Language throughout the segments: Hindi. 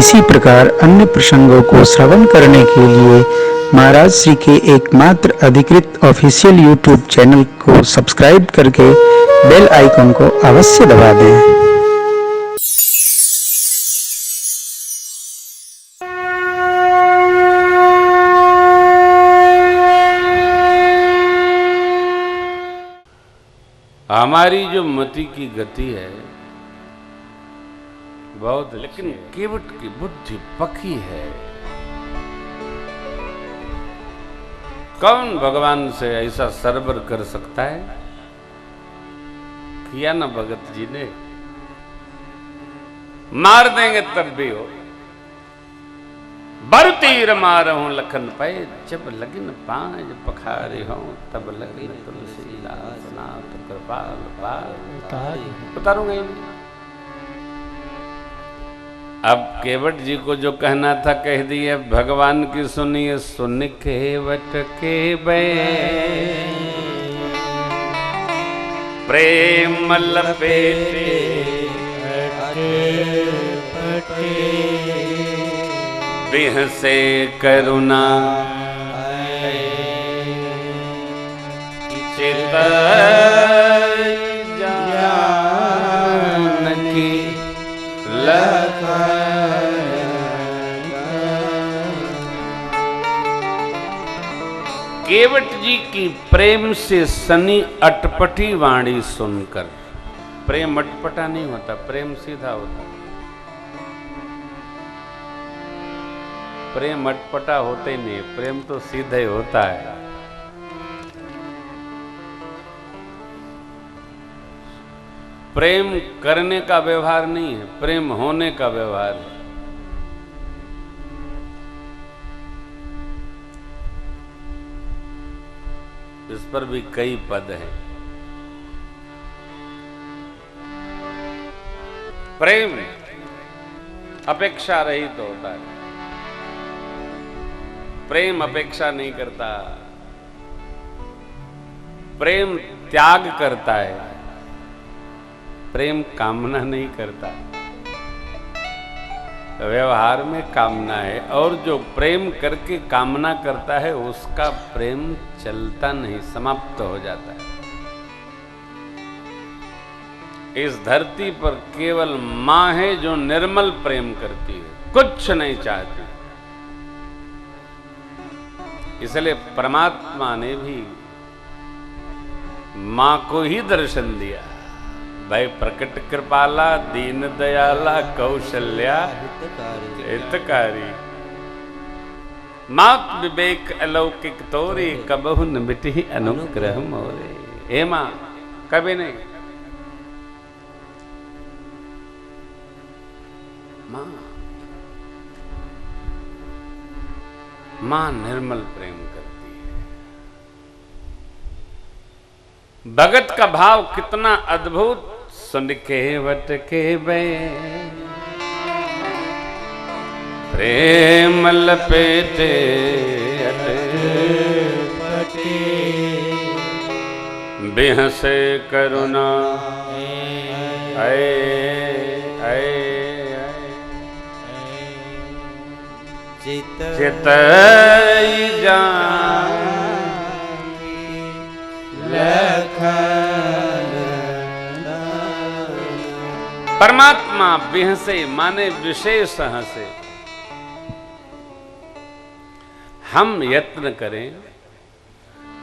इसी प्रकार अन्य प्रसंगों को श्रवण करने के लिए महाराज श्री के एकमात्र अधिकृत ऑफिशियल यूट्यूब चैनल को सब्सक्राइब करके बेल आइकन को अवश्य दबा दें। हमारी जो मति की गति है बहुत, लेकिन केवट की बुद्धि पकी है। कौन भगवान से ऐसा सरबर कर सकता है? किया ना भगत जी ने, मार देंगे तब भी हो। बर तीर मारहूं लखन पे, जब लगिन पांज पखारे हों, तब लगिन तुलसीदास नाथ कृपाल पार उतारूंगा। अब केवट जी को जो कहना था कह दिए। भगवान की सुनिए, सुन केवट के बे प्रेम लपेटे बिह से करुणा चित जानकी लखन। केवट जी की प्रेम से सनी अटपटी वाणी सुनकर, प्रेम अटपटा नहीं होता, प्रेम सीधा होता। प्रेम अटपटा होते नहीं, प्रेम तो सीधा ही होता है। प्रेम करने का व्यवहार नहीं है, प्रेम होने का व्यवहार है। इस पर भी कई पद हैं। प्रेम अपेक्षा रहित तो होता है, प्रेम अपेक्षा नहीं करता। प्रेम त्याग करता है, प्रेम कामना नहीं करता। व्यवहार में कामना है, और जो प्रेम करके कामना करता है उसका प्रेम चलता नहीं, समाप्त हो जाता है। इस धरती पर केवल मां है जो निर्मल प्रेम करती है, कुछ नहीं चाहती। इसलिए परमात्मा ने भी मां को ही दर्शन दिया। भाई प्रकट कृपाला दीन दयाला कौशल्या हितकारी, मात विवेक अलौकिक तोरे, कबहु न मिटहि अनुग्रह मोरे। हे मां, कभी नहीं। मां मां निर्मल प्रेम करती है। भगत का भाव कितना अद्भुत। सुन केवट के बे प्रेम लपेटे अटपटे, बिह से करुणा आए चित जानकी लखन। परमात्मा बिह से माने विशेष हंसे। हम यत्न करें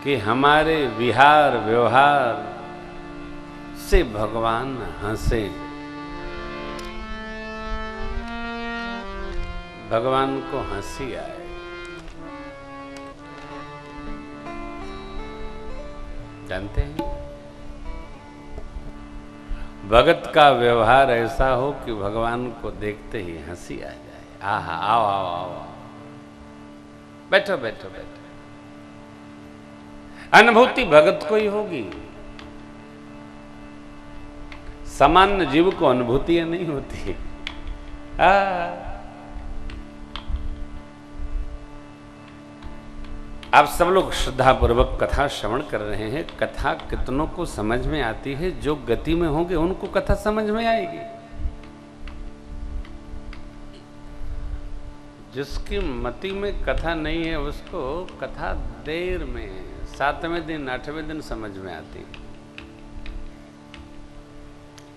कि हमारे विहार व्यवहार से भगवान हंसे, भगवान को हंसी आए। जानते हैं, भगत का व्यवहार ऐसा हो कि भगवान को देखते ही हंसी आ जाए। आहा, आओ आओ आओ, बैठो बैठो बैठो। अनुभूति भगत को ही होगी, सामान्य जीव को अनुभूतियां नहीं होती। आप सब लोग श्रद्धापूर्वक कथा श्रवण कर रहे हैं। कथा कितनों को समझ में आती है? जो गति में होंगे उनको कथा समझ में आएगी। जिसकी मति में कथा नहीं है उसको कथा देर में 7वें दिन 8वें दिन समझ में आती।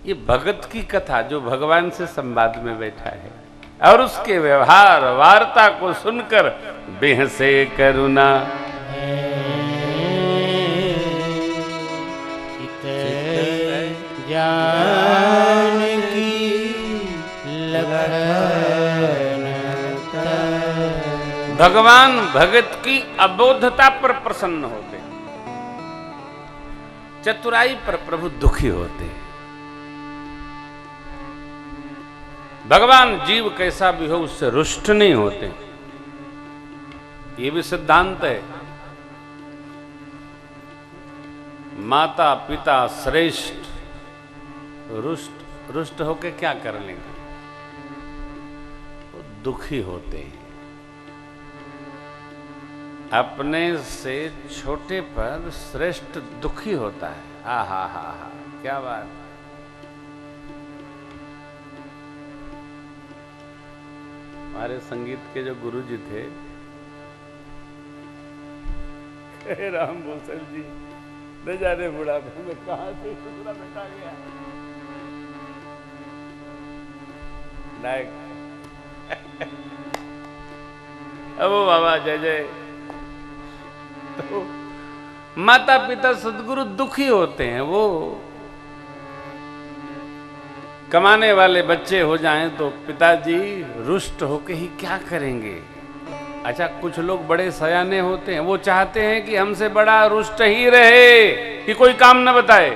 ये भगत की कथा जो भगवान से संवाद में बैठा है और उसके व्यवहार वार्ता को सुनकर बेहसे करुणा ज्ञान की लगन भगवान भगत की अबोधता पर प्रसन्न होते, चतुराई पर प्रभु दुखी होते। भगवान जीव कैसा भी हो उससे रुष्ट नहीं होते, ये भी सिद्धांत है। माता पिता श्रेष्ठ रुष्ट होके क्या कर लेंगे, वो दुखी होते हैं। अपने से छोटे पर श्रेष्ठ दुखी होता है। हा हा हा हा, क्या बात। हमारे संगीत के जो गुरुजी थे राम भूषण जी, न जाने बुढ़ापे में कहां से दूसरा बेटा गया। नायक अब बाबा जय जय। तो माता पिता सदगुरु दुखी होते हैं। वो कमाने वाले बच्चे हो जाएं तो पिताजी रुष्ट होके ही क्या करेंगे। अच्छा, कुछ लोग बड़े सयाने होते हैं, वो चाहते हैं कि हमसे बड़ा रुष्ट ही रहे कि कोई काम न बताए।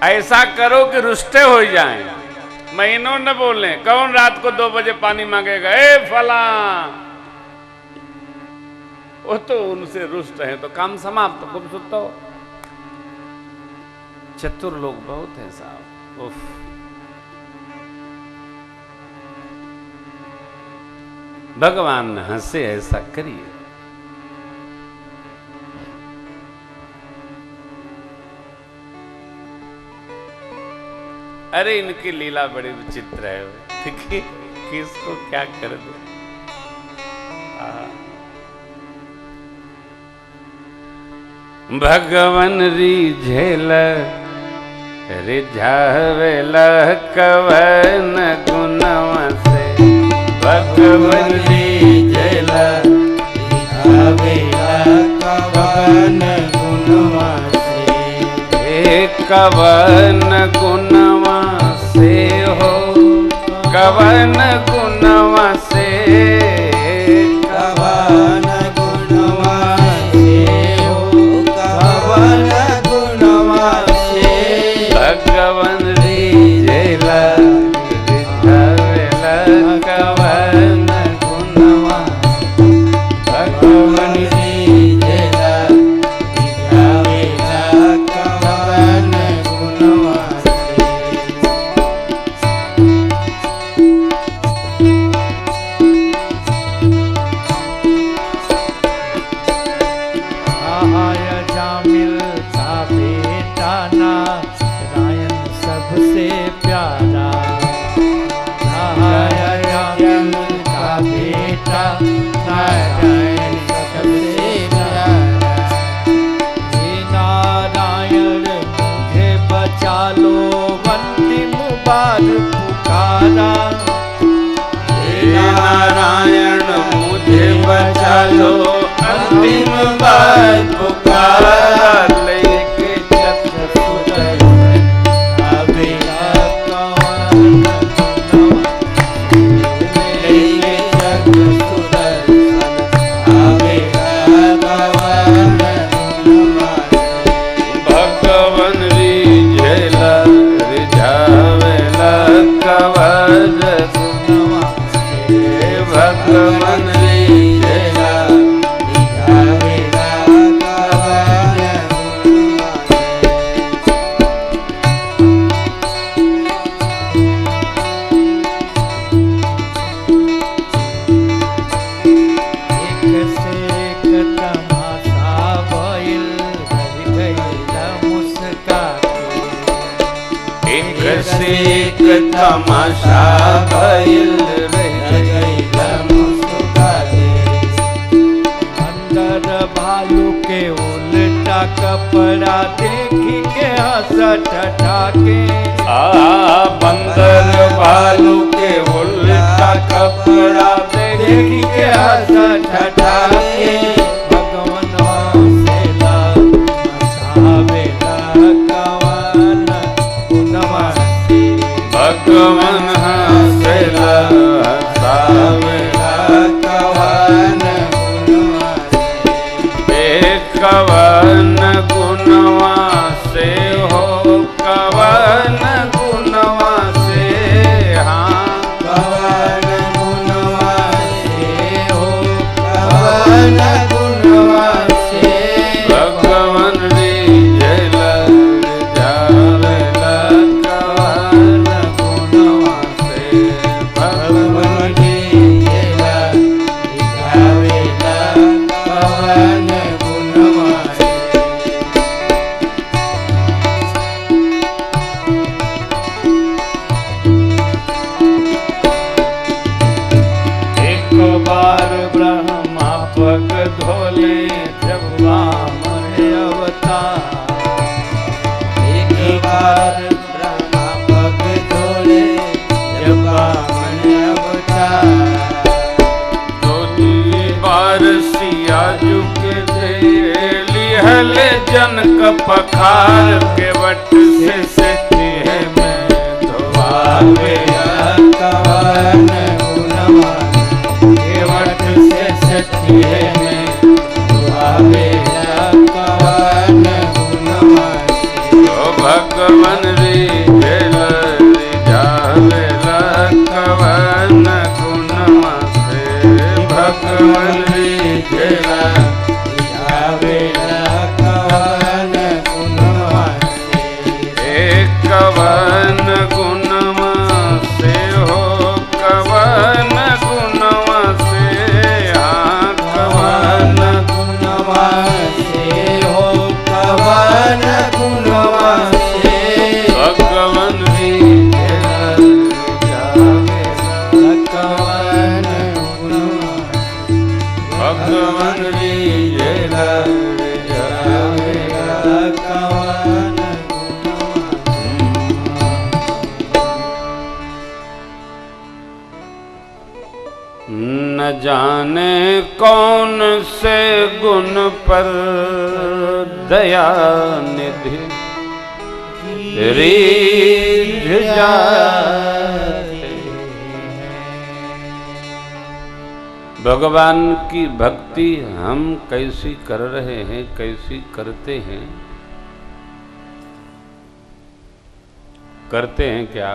ऐसा करो कि रुष्टे हो जाएं, महीनों न बोलें। कौन रात को 2 बजे पानी मांगेगा, ए फला। वो तो उनसे रुष्ट है तो काम समाप्त, खूब सुनता हो। चतुर लोग बहुत हैं साहब। उफ, भगवान हंसे ऐसा करिए। अरे इनकी लीला बड़ी विचित्र है, किसको क्या कर दो। भगवन रिझेल रिझावेल कवन गुणवा से। भगवन रिझेल रिझावेल कवन गुणवा से। कवन गुणवा से हो, कवन गुणवा से। कवन गुणवा से हो, कवन गुणवा से। भगवन रिझेला रिझावेला कवन गुणवा। भगवन रिझेला रिझावेला कवन गुणवा से। आहाय जामिल का बेटा नारायण सबसे प्यारा। आहाय जामिल का बेटा नारायण सबसे प्यारा। हे नारायण मुझे बचा लो, अंतिम बार पुकारा। हे नारायण मुझे बचा लो, अंतिम बार पुकार। लेके चक्र सुदर्शन अबेला कवन गुणवा। लेके चक्र सुदर्शन अबेला कवन गुणवा। भगवन रिझेला रिझावेला कवन गुणवा से। भगवन रिझेला रिझावेला कवन गुणवा से। एक तमाशा भइल रे। अंदर भालू के उल्टा कपड़ा देखी के हंसत ठाके। बंदर भालू के उल्टा कपड़ा देखी के हंसत ठाके। भगवान हंसेला हंसावेला कवन गुणवा से। भगवान हंसेला हंसावेला कवन गुणवा से। कवन गुणवा से हो कवन गुणवा से। हाँ कवन गुणवा से हो कवन गुणवा से। भगवान रिझेला रिझावेला कवन गुणवा से। भगवान रिझेला रिझावेला कवन गुणवा से। एक बार ब्रह्मा पग धोले जब वामन अवतार। एक बार ब्रह्मा पग धोले जब वामन अवतार। दूसरी बार सिया झुक दे लिहल जनक पखार के वट से सेतिहे में धोआवे। कवन गुणवा केवट से सखिए में धोआवेला कवन गुणवा से। ओ भगवान रिझेला रिझावेला कवन गुणवा से। भगवान रिझेला रिझावेला कवन गुणवा से। कवन गुणवा से हो कवन गुणवा से। हाँ कवन गुणवा से हो कवन गुणवा से। भगवान रिझेला रिझावेला कवन गुणवा से। भगवान रिझेला रिझावेला कवन गुणवा। न जाने कौन से गुण पर दया निधि रीझ जाते। भगवान की भक्ति हम कैसी कर रहे हैं, कैसी करते हैं, करते हैं क्या?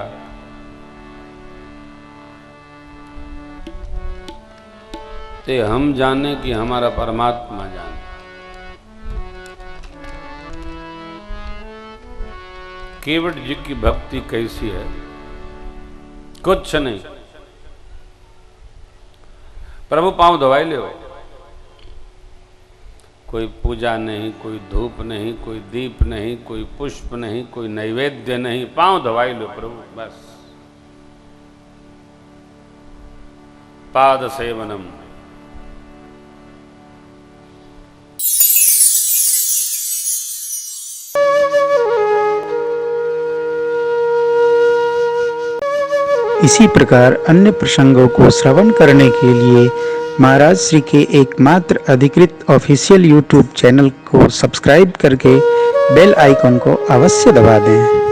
ते हम जाने कि हमारा परमात्मा जाने। केवट जी की भक्ति कैसी है? कुछ नहीं, प्रभु पांव धोवाई ले। कोई पूजा नहीं, कोई धूप नहीं, कोई दीप नहीं, कोई पुष्प नहीं, कोई नैवेद्य नहीं, पांव धोवाई लो प्रभु बस। पाद सेवनम। इसी प्रकार अन्य प्रसंगों को श्रवण करने के लिए महाराज श्री के एकमात्र अधिकृत ऑफिशियल यूट्यूब चैनल को सब्सक्राइब करके बेल आइकन को अवश्य दबा दें।